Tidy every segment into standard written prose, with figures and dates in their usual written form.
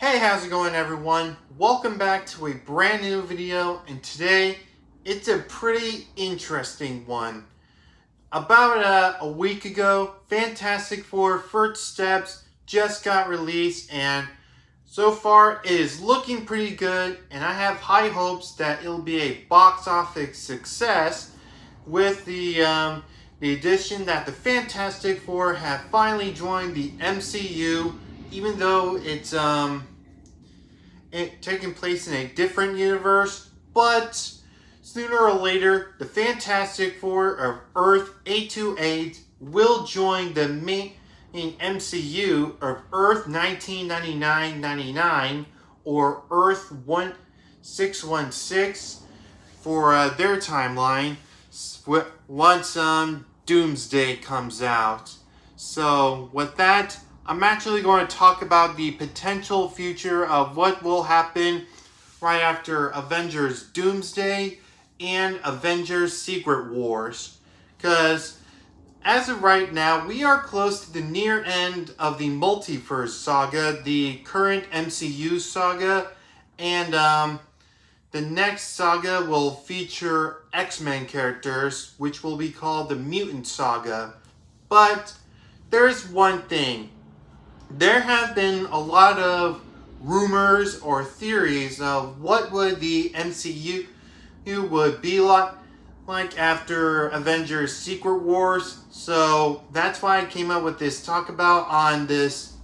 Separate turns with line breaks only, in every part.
Hey, how's it going everyone? Welcome back to a brand new video, and today it's a pretty interesting one. About a week ago, Fantastic Four First Steps just got released, and so far it is looking pretty good, and I have high hopes that it'll be a box office success with the addition that the Fantastic Four have finally joined the MCU, even though it's taking place in a different universe. But sooner or later, the Fantastic Four of Earth 828 will join the main MCU of Earth 1999-99 or Earth 1616 for their timeline once Doomsday comes out. So with that, I'm actually going to talk about the potential future of what will happen right after Avengers Doomsday and Avengers Secret Wars. Because as of right now, we are close to the near end of the multiverse saga, the current MCU saga, and the next saga will feature X-Men characters, which will be called the Mutant Saga. But there's one thing. There have been a lot of rumors or theories of what would the MCU would be like after Avengers Secret Wars. So that's why I came up with this talk about on this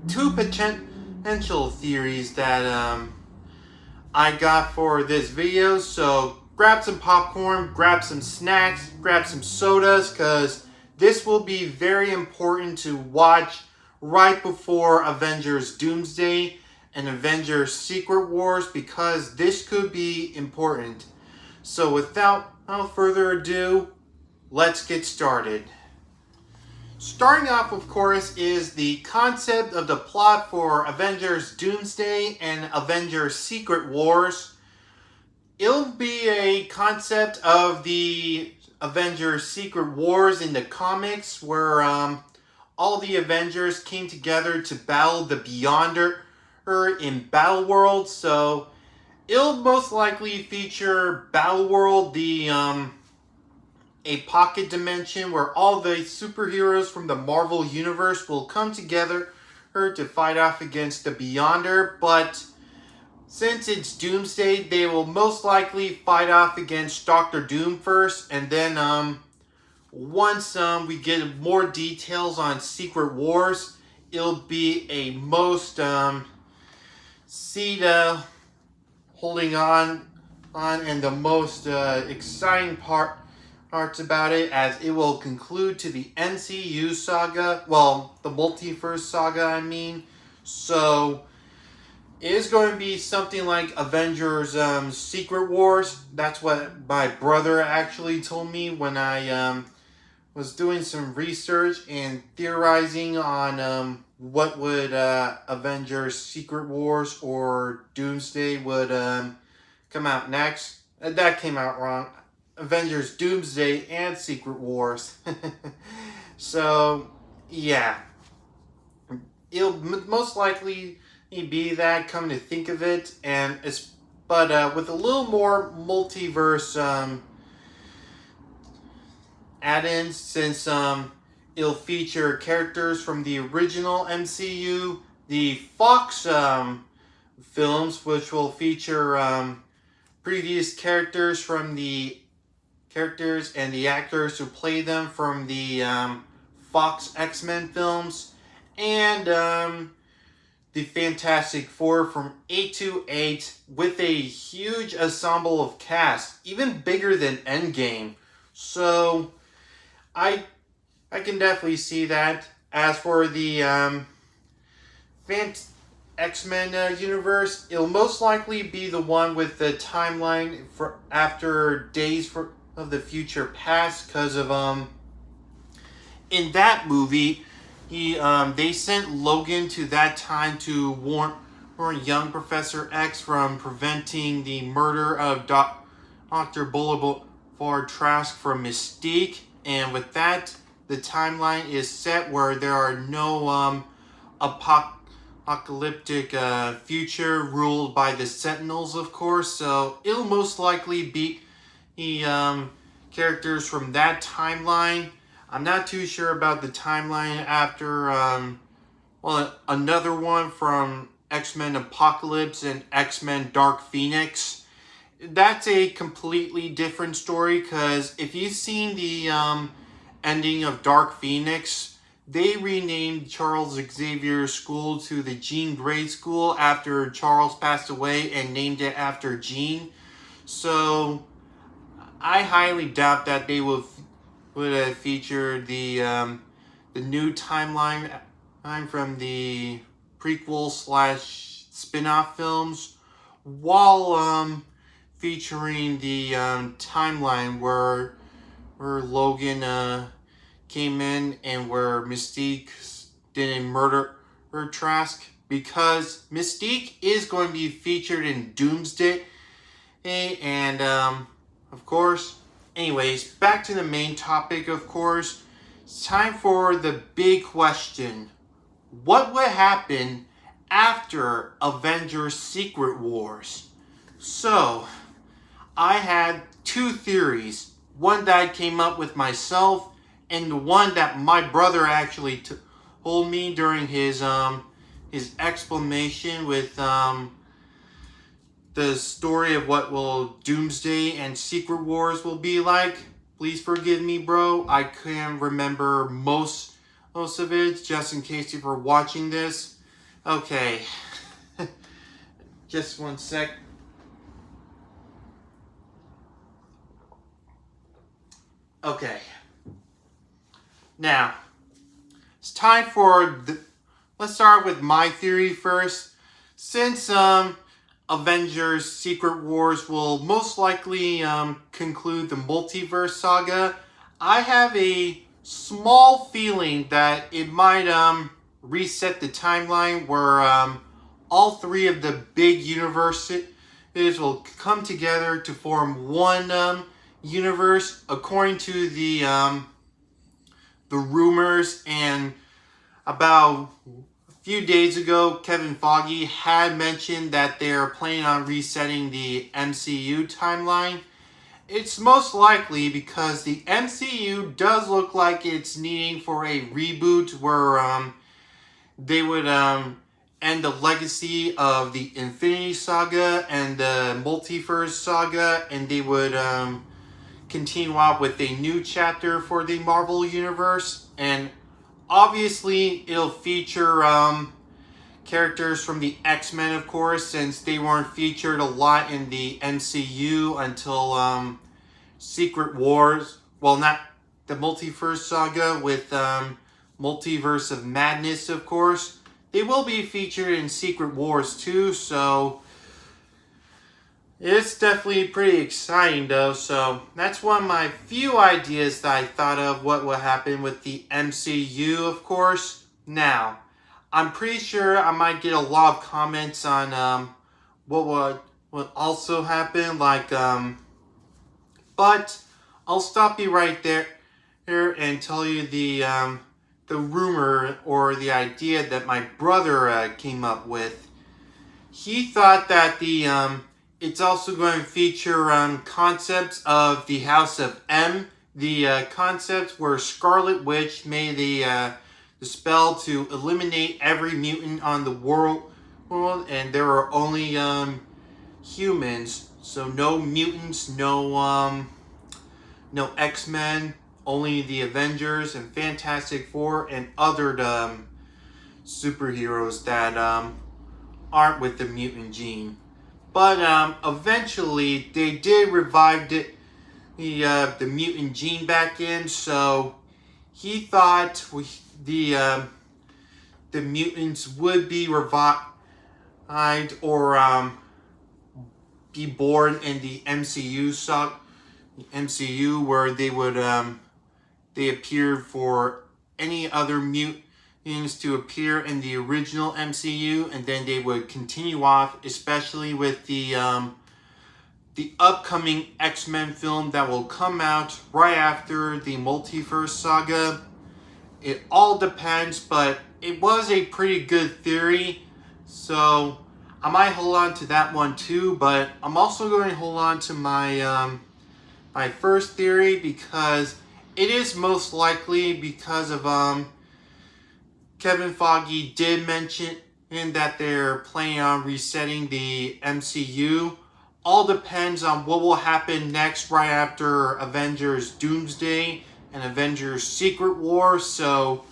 two potential theories that I got for this video. So grab some popcorn, grab some snacks, grab some sodas, because this will be very important to watch right before Avengers Doomsday and Avengers Secret Wars, because this could be important. So without further ado, let's get started. Starting off, of course, is the concept of the plot for Avengers Doomsday and Avengers Secret Wars. It'll be a concept of the Avengers Secret Wars in the comics, where all the Avengers came together to battle the Beyonder in Battle World. So it'll most likely feature Battle World, a pocket dimension where all the superheroes from the Marvel Universe will come together to fight off against the Beyonder. But since it's Doomsday, they will most likely fight off against Doctor Doom first, and then once we get more details on Secret Wars, it'll be a most holding on and the most exciting parts about it, as it will conclude to the MCU saga, well, the multiverse saga, I mean. So it is going to be something like Avengers Secret Wars. That's what my brother actually told me when I was doing some research and theorizing on what would Avengers Secret Wars or Doomsday would come out next. That came out wrong. Avengers Doomsday and Secret Wars. So, yeah. It'll most likely be that, come to think of it, but with a little more multiverse add-ins, since it'll feature characters from the original MCU, the Fox films, which will feature previous characters and the actors who play them from the Fox X-Men films, and the Fantastic Four from 828 with a huge ensemble of cast, even bigger than Endgame. So I can definitely see that. As for the X-Men universe, it'll most likely be the one with the timeline for after Days of the Future Past, because of in that movie they sent Logan to that time to warn young Professor X from preventing the murder of Dr. Boulevard Trask from Mystique, and with that, the timeline is set where there are no apocalyptic future ruled by the Sentinels, of course. So it'll most likely be the characters from that timeline. I'm not too sure about the timeline after, another one from X-Men Apocalypse and X-Men Dark Phoenix. That's a completely different story, because if you've seen the ending of Dark Phoenix, they renamed Charles Xavier's school to the Jean Grey School after Charles passed away and named it after Jean. So I highly doubt that they would have featured the new timeline from the prequel / spin-off films, while featuring the timeline where Logan came in and where Mystique didn't murder Trask, because Mystique is going to be featured in Doomsday, and of course, anyways, back to the main topic, of course. It's time for the big question. What would happen after Avengers Secret Wars? So, I had two theories. One that I came up with myself, and the one that my brother actually told me during his explanation with the story of what will Doomsday and Secret Wars will be like. Please forgive me, bro. I can't remember most of it, just in case you were watching this. Okay. Just one sec. Okay. Now, it's time for let's start with my theory first. Since Avengers Secret Wars will most likely conclude the multiverse saga, I have a small feeling that it might reset the timeline where all three of the big universes will come together to form one universe, according to the rumors. And about a few days ago, Kevin Feige had mentioned that they're planning on resetting the MCU timeline. It's most likely because the MCU does look like it's needing for a reboot where they would end the legacy of the Infinity Saga and the Multiverse Saga, and they would continue on with a new chapter for the Marvel Universe. And obviously it'll feature characters from the X-Men, of course, since they weren't featured a lot in the MCU until Secret Wars. Well, not the Multiverse Saga with Multiverse of Madness, of course. They will be featured in Secret Wars too, so it's definitely pretty exciting though. So that's one of my few ideas that I thought of what will happen with the MCU, of course. Now, I'm pretty sure I might get a lot of comments on what would also happen, like but I'll stop you right there and tell you the rumor or the idea that my brother came up with. He thought that it's also going to feature concepts of the House of M, the concepts where Scarlet Witch made the spell to eliminate every mutant on the world, and there are only humans, so no mutants, no X-Men, only the Avengers and Fantastic Four and other superheroes that aren't with the mutant gene. But eventually they did revive the mutant gene back in, so he thought the mutants would be revived or be born in the MCU where they would they appeared for any other mutants to appear in the original MCU, and then they would continue off, especially with the upcoming X-Men film that will come out right after the Multiverse Saga. It all depends, but it was a pretty good theory. So I might hold on to that one too, but I'm also going to hold on to my my first theory because it is most likely because of Kevin Feige did mention that they're planning on resetting the MCU. All depends on what will happen next right after Avengers Doomsday and Avengers Secret War. So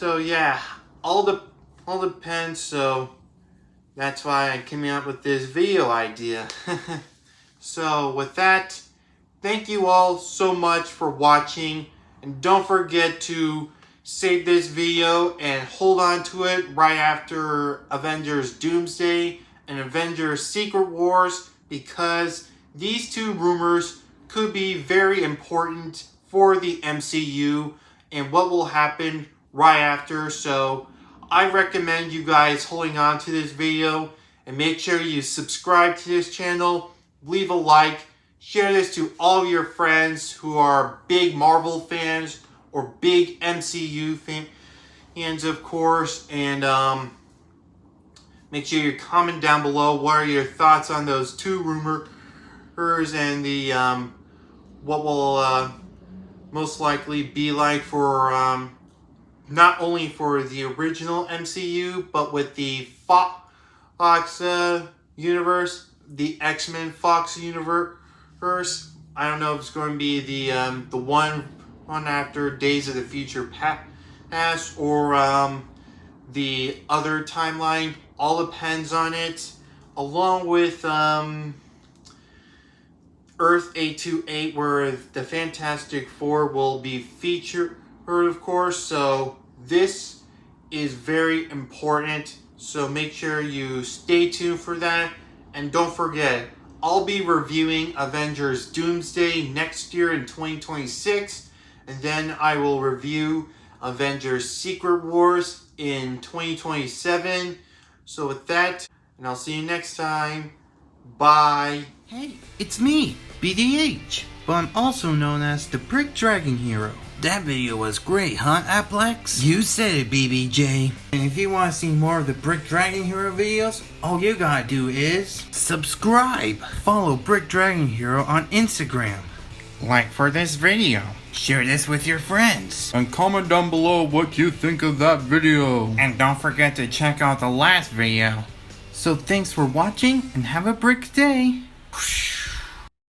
yeah, all depends. So that's why I came up with this video idea. So with that, thank you all so much for watching, and don't forget to save this video and hold on to it right after Avengers Doomsday and Avengers Secret Wars, because these two rumors could be very important for the MCU and what will happen right after. So I recommend you guys holding on to this video, and make sure you subscribe to this channel, leave a like, share this to all your friends who are big Marvel fans or big MCU fans, of course, and make sure you comment down below what are your thoughts on those two rumors and the what will most likely be like for not only for the original MCU, but with the Fox universe, the X-Men Fox universe. I don't know if it's going to be the one after Days of the Future Past or the other timeline. All depends on it. Along with Earth 828, where the Fantastic Four will be featured, of course. So this is very important. So make sure you stay tuned for that. And don't forget, I'll be reviewing Avengers Doomsday next year in 2026. And then I will review Avengers Secret Wars in 2027. So with that, and I'll see you next time. Bye.
Hey, it's me, BDH, but I'm also known as the Brick Dragon Hero. That video was great, huh, Applex? You said it, BBJ. And if you want to see more of the Brick Dragon Hero videos, all you gotta do is subscribe. Follow Brick Dragon Hero on Instagram. Like for this video. Share this with your friends.
And comment down below what you think of that video.
And don't forget to check out the last video. So thanks for watching and have a brick day. Whoosh.